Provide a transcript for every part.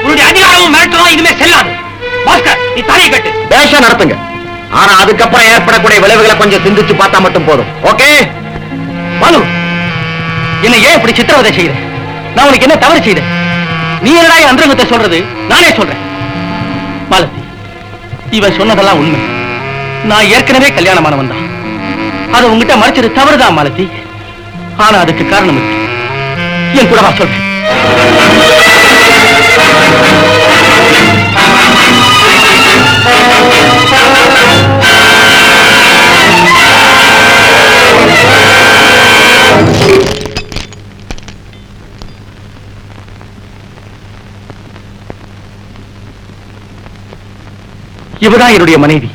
உன்னுடைய அதிகாரமும் மிரட்டலும் இனிமே செல்லாது. பாஸ்கர், நீ தாலியை கட்டு. பேஷா நடத்துங்க. ஆனா அதுக்கப்புறம் ஏற்படக்கூடிய விளைவுகளை கொஞ்சம் சிந்திச்சு பார்த்தா மட்டும் போதும். ஓகே? பாலு, என்ன ஏன் இப்படி சித்திரவதை செய்யற? நான் உனக்கு என்ன தவறு செய்த? நீ என்னடா அந்தரங்கத்தை சொல்றது? நானே சொல்றேன். மாலதி, இவன் சொன்னதெல்லாம் உண்மை. நான் ஏற்கனவே கல்யாணமானவன் தான். அதை உங்ககிட்ட மறைச்சது தவறுதான் மாலதி. ஆனா அதுக்கு காரணம் இருக்கு. என் கூடவா சொல்றேன். இவதான் என்னுடைய மனைவி.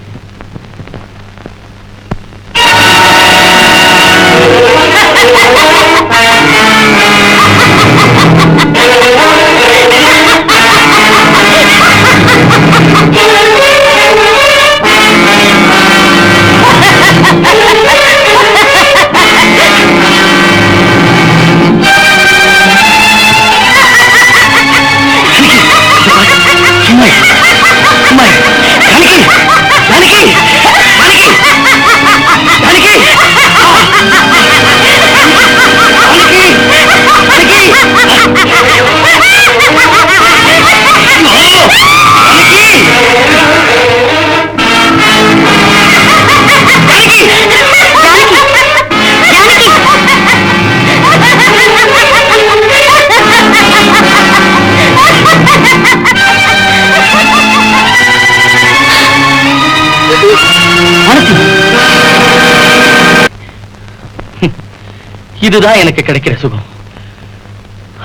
இதுதான் எனக்கு கிடைக்கிற சுகம்.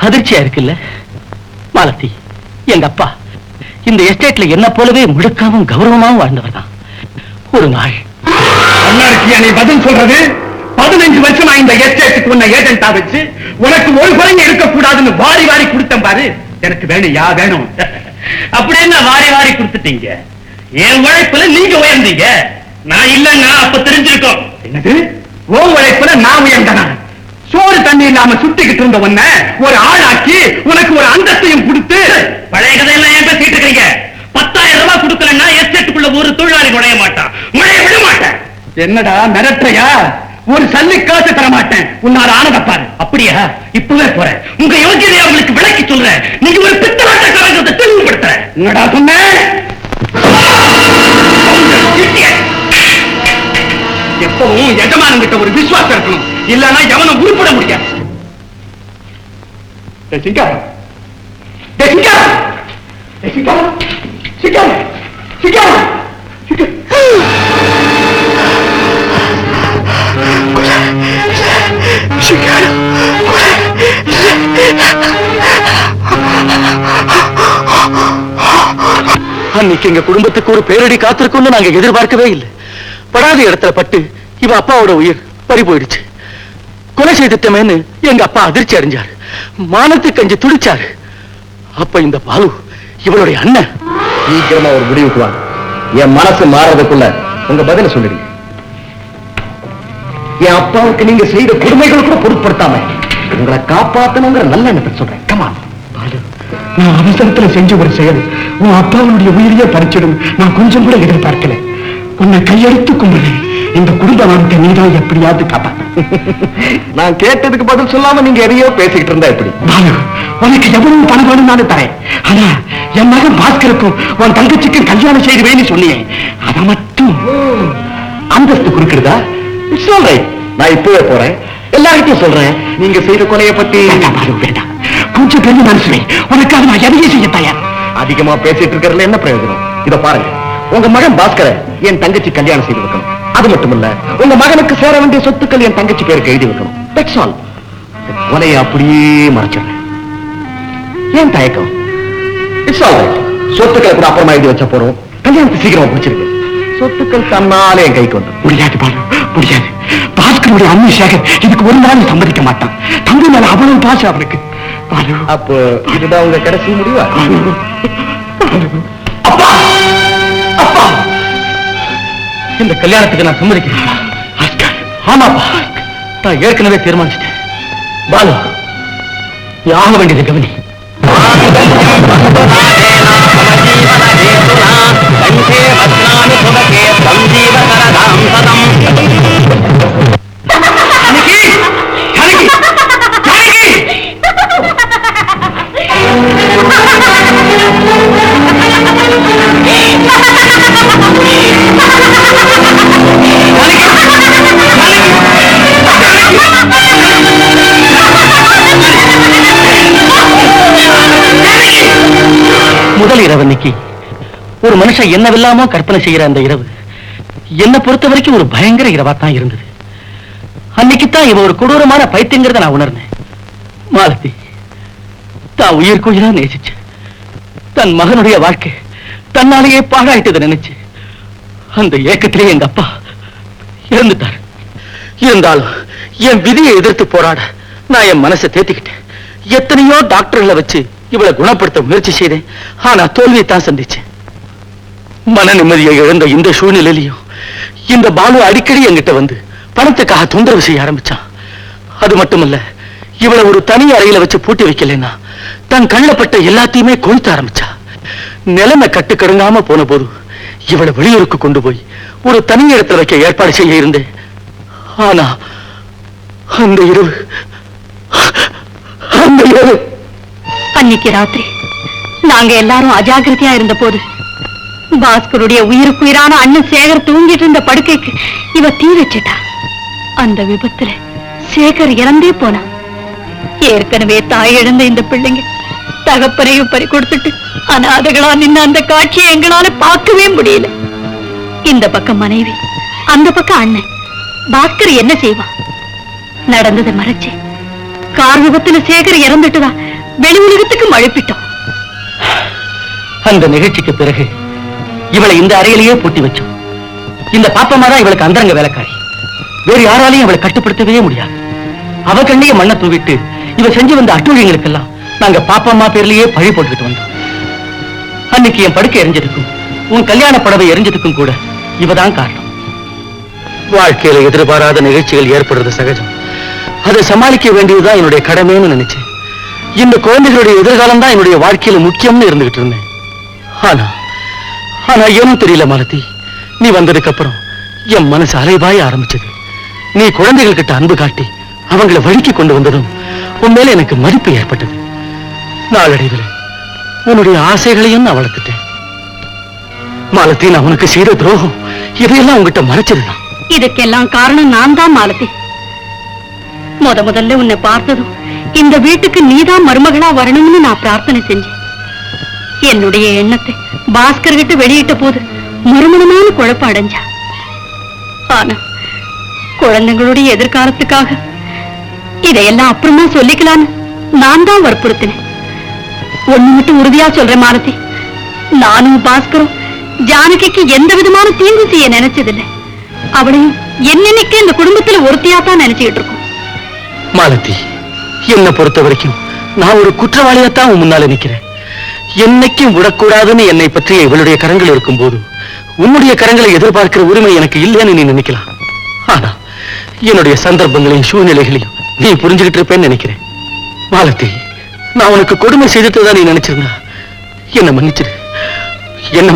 அதிர்ச்சியா இருக்குல்ல மாலதி? எங்க அப்பா இந்த எஸ்டேட்ல என்ன போலவே முழுக்காவும் கௌரவமாவும் வாழ்ந்தவர் தான். ஒரு நாள் நீ பதில் சொல்றது 15 வருஷமா இந்த எஸ்டேட்டுக்கு உன்னை ஏஜென்டா வச்சு உனக்கு ஒரு குறைங்க இருக்கக்கூடாதுன்னு வாரி வாரி கொடுத்தேன் பாரு. எனக்கு வேணும், யா வேணும் அப்படின்னு வாரி வாரி கொடுத்துட்டீங்க. என் உழைப்புல நீங்க உயர்ந்தீங்க, நான் இல்லன்னா அப்ப தெரிஞ்சிருக்கோம். என்னது உன் உழைப்புல நான் உயர்ந்தனா? சோறு தண்ணி இல்லாம சுத்திக்கிட்டு இருந்த உன்னை ஒரு ஆளாக்கி உனக்கு ஒரு அந்தஸ்தையும் கொடுத்து பழைய கதையெல்லாம் ஏன் பேசிட்டு இருக்கீங்க? 10,000 ரூபாய் கொடுக்கலன்னா எஸ்டேட்டுக்குள்ள ஒரு தொழிலாளி நுழைய மாட்டான், நுழைய விட மாட்டேன். என்னடா மிரட்டுறையா? ஒரு சல்லி காசு தர மாட்டேன், உன்னால ஆனத பாரு. அப்படியா? இப்பவே போறேன். உங்க யோகியதை அவங்களுக்கு விளக்கி சொல்றேன். நீங்க ஒரு பித்தலாட்டக்காரங்க தெளிவுபடுத்துற. என்னடா சொன்ன? எப்பவும் எஜமானங்கிட்ட ஒரு விசுவாசம் இருக்கணும், இல்லன்னா எவனும் உருப்பட முடியாது. அன்னைக்கு எங்க குடும்பத்துக்கு ஒரு பேரடி காத்திருக்கும்னு நாங்க எதிர்பார்க்கவே இல்லை. படாத இடத்துல பட்டு இவ அப்பாவோட உயிர் பறி போயிடுச்சு. கொலை செய்துட்டமேன்னு எங்க அப்பா அதிர்ச்சி அடைஞ்சாரு, மானத்து கஞ்சி துடிச்சாரு. அப்ப இந்த பாலு இவளுடைய அண்ணன் சீக்கிரமா ஒரு முடிவுக்கு வாங்க. என் மனசு மாறதுக்குள்ள உங்க பதில சொல்லிடுங்க. என் அப்பாவுக்கு நீங்க செய்த கொடுமைகள் கூட பொருட்படுத்தாம உங்களை காப்பாத்தணுங்கிற நல்ல எண்ணத்தை சொல்றேன். கமான் பாலு, நான் அவசரத்துல செஞ்ச ஒரு செயல் உன் அப்பாவுடைய உயிரியே பறிச்சிடும் நான் கொஞ்சம் கூட எதிர்பார்க்கல. உன்னை கையெடுத்து கும்பிடுறேன். இந்த குடும்ப வாழ்க்கை நீதான் எப்படியாவது காப்பா. நான் கேட்டதுக்கு பதில் சொல்லாம நீங்க எதையோ பேசிக்கிட்டு இருந்தா எப்படி? உனக்கு எவ்வளவு பணம் வேணும் நானு தரேன். ஆனா என் மகன் பாஸ்கருக்கும் உன் தங்கச்சிக்கு கல்யாணம் செய்துவேன்னு சொன்னீங்க, அதை மட்டும் அந்தஸ்து கொடுக்கிறதா? நான் இப்பவே போறேன், எல்லாருக்கும் சொல்றேன். நீங்க செய்த கொலையை பத்தி வேண்டாம், கொஞ்சம் பெரிய மனசுவே. உனக்காக நான் எதையும் செய்ய தயார். அதிகமா பேசிட்டு இருக்கிறதுல என்ன பிரயோஜனம்? இத பாருங்க, உங்க மகன் பாஸ்கர என் தங்கச்சி கல்யாணம் செய்து வைக்கணும். அது மட்டும் இல்ல, உங்க மகனுக்கு சேர வேண்டிய சொத்துக்கள் என் தங்கச்சி பேருக்கு எழுதி வைக்கணும். That's all. கொலையை அப்படியே மறைச்சிடுறேன். ஏன் தயக்கம்? It's all right. சொத்துக்களை கூட அப்புறமா எழுதி வச்ச போறோம். கல்யாணத்தை சீக்கிரமா முடிச்சிருக்கு. சொத்துக்கள் தன்னாலே என் கைக்கு வந்து முடியாது பாரு, முடியாது. பாஸ்கருடைய அம்மா சேகர் இதுக்கு ஒரு நாள் சம்மதிக்க மாட்டான். தம்பி மேல அவ்வளவு பாசம் அவனுக்கு. அப்போ இதுதான் உங்க கடைசி முடிவா? அப்பா, அப்பா, இந்த கல்யாணத்துக்கு நான் சம்மதிக்கிறேன். ஆமாப்பா, நான் ஏற்கனவே தீர்மானிச்சிட்டேன். பாலு, நீ ஆக வேண்டியது கவனி. முதல் இரவு அன்னைக்கு ஒரு மனுஷன் என்னவெல்லாமோ கற்பனை செய்யற அந்த இரவு என்னை பொறுத்த வரைக்கும் ஒரு பயங்கர இரவா தான் இருந்தது. அன்னைக்குத்தான் இவ ஒரு கொடூரமான பைத்தியங்கிறத நான் உணர்ந்தேன். மாலதி தான் உயிர்க்குயிரா நேசிச்சு தன் மகனுடைய வாழ்க்கை தன்னாலேயே பாழாயிட்டதை நினைச்சு அந்த ஏக்கத்திலே எங்க அப்பா இறந்துட்டார். இருந்தாலும் என் விதியை எதிர்த்து போராட நான் என் மனசை தேத்திக்கிட்டேன். எத்தனையோ டாக்டர்களை வச்சு இவளை குணப்படுத்த முயற்சி செய்தேன். ஆனா தோல்வியை தான் சந்திச்சேன். மன நிம்மதியை இழந்த இந்த சூழ்நிலையிலையும் இந்த பாலு அடிக்கடி என்கிட்ட வந்து பணத்துக்காக தொந்தரவு செய்ய ஆரம்பிச்சான். அது மட்டுமல்ல, இவளை ஒரு தனி அறையில வச்சு பூட்டி வைக்கலன்னா தன் கண்ணப்பட்ட எல்லாத்தையுமே கொளுத்த ஆரம்பிச்சா. நிலைமை கட்டுக்கடுங்காம போன போது இவளை வெளியூருக்கு கொண்டு போய் ஒரு தனி இடத்துல வைக்க ஏற்பாடு செய்ய இருந்தேன். ஆனா அந்த இரவு அன்னைக்கு ராத்திரி நாங்க எல்லாரும் அஜாகிரதையா இருந்த போது பாஸ்கருடைய உயிருக்குயிரான அண்ணன் சேகர் தூங்கிட்டு இருந்த படுக்கைக்கு இவ தீ வச்சிட்டா. அந்த விபத்துல சேகர் இறந்தே போனான். ஏற்கனவே தாய் இழந்த இந்த பிள்ளைங்க தகப்பனையும் பறி கொடுத்துட்டு அநாதைகளா நின்ன அந்த காட்சியை எங்களால பார்க்கவே முடியல. இந்த பக்கம் மனைவி, அந்த பக்கம் அண்ணன். பாஸ்கர் என்ன செய்வான்? நடந்ததை மறைச்சு கார் விபத்துல சேகர் இறந்துட்டுதான் வெளி உலகத்துக்கு மழைப்பிட்டோம். அந்த நிகழ்ச்சிக்கு பிறகு இவளை இந்த அறையிலேயே பூட்டி வச்சோம். இந்த பாப்பமா தான் இவளுக்கு அந்தரங்க வேலைக்காரி. வேறு யாராலையும் அவளை கட்டுப்படுத்தவே முடியாது. அவ கண்ணையே மண்ணை தூவிட்டு இவ செஞ்சு வந்த அட்டூழியங்களுக்கெல்லாம் நாங்க பாப்பம்மா பேர்லயே பழி போட்டுக்கிட்டு வந்தோம். அன்னைக்கு என் படுக்கை எரிஞ்சதுக்கும் உன் கல்யாண புடவை எரிஞ்சதுக்கும் கூட இவதான் காரணம். வாழ்க்கையில எதிர்பாராத நிகழ்ச்சிகள் ஏற்படுறது சகஜம். அதை சமாளிக்க வேண்டியதுதான் என்னுடைய கடமைன்னு நினைச்சேன். இந்த குழந்தைகளுடைய எதிர்காலம் தான் என்னுடைய வாழ்க்கையில முக்கியம்னு இருந்துகிட்டு இருந்தேன். ஆனா ஏனும் தெரியல மாலதி, நீ வந்ததுக்கு அப்புறம் என் மனசு அலைபாய ஆரம்பிச்சது. நீ குழந்தைகள் கிட்ட அன்பு காட்டி அவங்களை வழிக்கு கொண்டு வந்ததும் உன் மேல எனக்கு மதிப்பு ஏற்பட்டது. நாளடைவில் உன்னுடைய ஆசைகளையும் நான் வளர்த்துட்டேன். மாலதி, நான் உனக்கு செய்த துரோகம் இதையெல்லாம் உங்ககிட்ட மறைச்சதுதான். இதுக்கெல்லாம் காரணம் நான் தான் மாலதி. முதல்ல உன்னை பார்த்ததும் இந்த வீட்டுக்கு நீதான் மருமகளா வரணும்னு நான் பிரார்த்தனை செஞ்சேன். என்னுடைய எண்ணத்தை பாஸ்கர் கிட்ட வெளியிட்ட போது மறுமணமான குழப்பம் அடைஞ்சா. ஆனா குழந்தைங்களுடைய எதிர்காலத்துக்காக இதையெல்லாம் அப்புறமா சொல்லிக்கலான்னு நான் தான் வற்புறுத்தினேன். ஒண்ணு மட்டும் உறுதியா சொல்றேன் மாலதி, நானும் பாஸ்கரும் ஜானகிக்கு எந்த விதமான தீங்கு செய்ய நினைச்சதில்லை. அவளையும் என்னன்னைக்கு இந்த குடும்பத்துல ஒருத்தியாத்தான் நினைச்சுக்கிட்டு இருக்கோம். மாலதி, என்னை பொறுத்த வரைக்கும் நான் ஒரு குற்றவாளியாத்தான் உன் முன்னால நிக்கிறேன். என்னைக்கும் விடக்கூடாதுன்னு என்னை பற்றிய இவளுடைய கரங்கள் இருக்கும் போது உன்னுடைய கரங்களை எதிர்பார்க்கிற உரிமை எனக்கு இல்லைன்னு நீ நினைக்கலாம். ஆனா என்னுடைய சந்தர்ப்பங்களையும் சூழ்நிலைகளையும் நீ புரிஞ்சுக்கிட்டு இருப்பேன்னு நினைக்கிறேன். மாலதி, நான் உனக்கு கொடுமை செய்துட்டு தான் நீ நினைச்சிருந்தா என்ன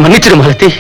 மன்னிச்சிரு மாலதி.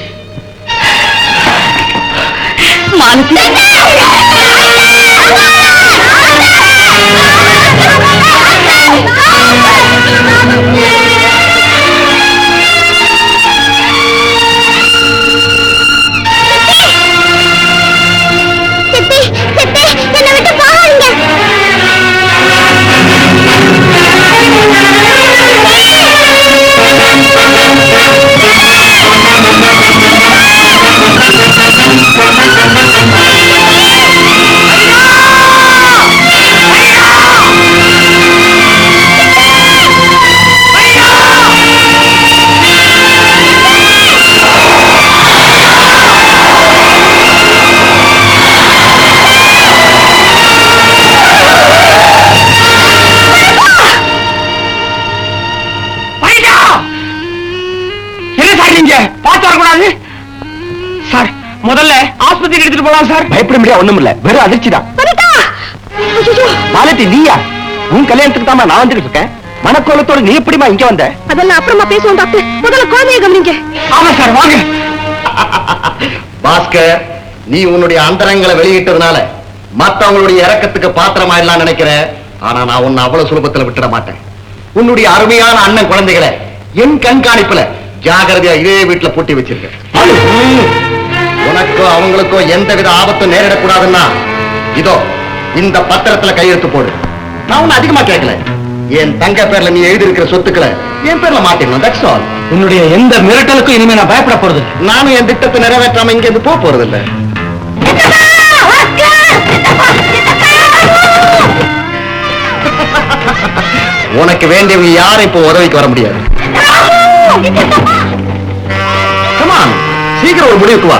சார், முதல்ல ஆஸ்பத்திரி எடுத்துட்டு போலாம் சார். பயப்பட முடியாது, ஒண்ணும் இல்ல, வெறும் அதிர்ச்சி தான். மாலதி, நீயா? உன் கல்யாணத்துக்கு தான் நான் வந்துட்டு இருக்கேன். மனக்கோலத்தோட நீ எப்படிமா இங்க வந்த? அதெல்லாம் அப்புறமா பேசுவோம் டாக்டர், முதல்ல குழந்தைய கவனிங்க. ஆமா சார், வாங்க. பாஸ்கர், நீ உன்னுடைய அந்தரங்களை வெளியிட்டதுனால மத்தவங்களுடைய இறக்கத்துக்கு பாத்திரமாயிடலாம் நினைக்கிற. ஆனா நான் உன்னை அவ்வளவு சுலபத்துல விட்டுட மாட்டேன். உன்னுடைய அருமையான அண்ணன் குழந்தைகளை என் கண்காணிப்புல ஜாகிரதையா இதே வீட்டுல பூட்டி வச்சிருக்க. உனக்கோ அவங்களுக்கோ எந்தவித ஆபத்தும் நேரிடக்கூடாதுன்னா இதோ இந்த பத்திரத்துல கையெழுத்து போடு. நான் உன்னை அதிகமா கேட்கல. என் தங்க பேர்ல நீ எழுதி இருக்கிற சொத்துக்களை என் பேர்ல மாத்திடணும். That's all. உன்னுடைய எந்த மிரட்டலுக்கும் இனிமே நான் பயப்பட போறது இல்ல. நானும் என் திட்டத்தை நிறைவேற்றாம இங்க இருந்து போக போறது இல்ல. உனக்கு வேண்டியவங்க யாரும் இப்போ உதவிக்கு வர முடியாது. Come on, சீக்கிரம் ஒரு முடிவுக்கு வா.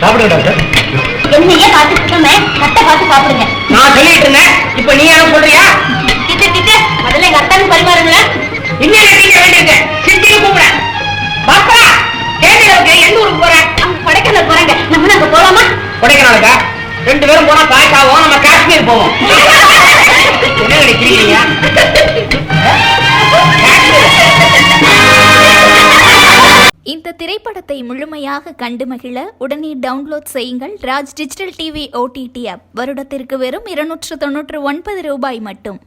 சாப்பிடுங்க டாக்டர். என்னையே பார்த்துட்டு இருக்கோமே, கட்டை பார்த்து சாப்பிடுங்க. நான் சொல்லிட்டு இருந்தேன், இப்ப நீ என்ன சொல்றியா? டீச்சர் முதல்ல எங்க அத்தானுக்கு பரிமாறுங்களேன். இன்னும் டீச்சர் வேண்டியிருக்கு, சிட்டிக்கு கூப்பிடுறேன். பாப்பா கேள்வி எந்த ஊருக்கு போறேன்? அவங்க கொடைக்கானல் போறாங்க, நம்ம அங்க போலாமா? கொடைக்கானலுக்கா? 2 பேரும் போனா காய்க்காவும், நம்ம காஷ்மீர் போவோம். என்ன நினைக்கிறீங்க? காஷ்மீர் இந்த திரைப்படத்தை முழுமையாக கண்டு மகிழ உடனே டவுன்லோட் செய்யுங்கள் Raj digital TV OTT app. வருடத்திற்கு வெறும் 299 ரூபாய் மட்டும்.